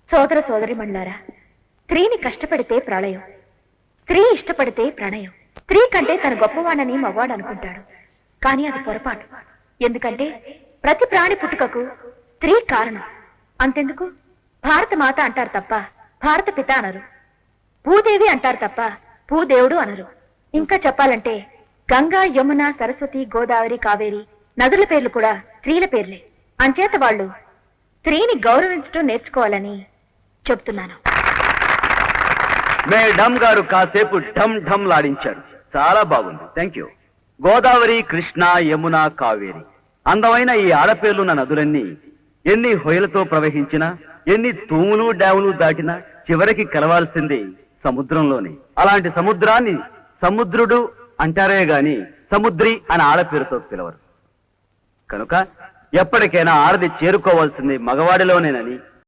సోదర సోదరిమణులారా, స్త్రీని కష్టపడితే ప్రళయం, స్త్రీ ఇష్టపడితే ప్రణయం. స్త్రీ కంటే తన గొప్పవాణని మగవాడు అనుకుంటాడు, కానీ అది పొరపాటు. ఎందుకంటే ప్రతి ప్రాణి పుట్టుకకు స్త్రీ కారణం. అంతెందుకు, భారత మాత అంటారు తప్ప భారత పిత అనరు, భూదేవి అంటారు తప్ప భూదేవుడు అనరు. ఇంకా చెప్పాలంటే గంగా, యమున, సరస్వతి, గోదావరి, కావేరి నదుల పేర్లు కూడా స్త్రీల పేర్లే. అంచేత వాళ్ళు స్త్రీని గౌరవించడం నేర్చుకోవాలని చెప్తున్నాను. మేడం గారు కాసేపు ఢమ్ ఢమ్ లాడించారు, చాలా బాగుంది, థ్యాంక్ యూ. గోదావరి, కృష్ణ, యమున, కావేరి అందమైన ఈ ఆడపేర్లున్న నదులన్నీ ఎన్ని హొయలతో ప్రవహించినా, ఎన్ని తూములు డ్యాములు దాటినా చివరికి కలవాల్సింది సముద్రంలోనే. అలాంటి సముద్రాన్ని సముద్రుడు అంటారే గాని సముద్రి అని ఆడపేరుతో పిలవరు. కనుక ఎప్పటికైనా ఆడది చేరుకోవాల్సింది మగవాడిలోనేనని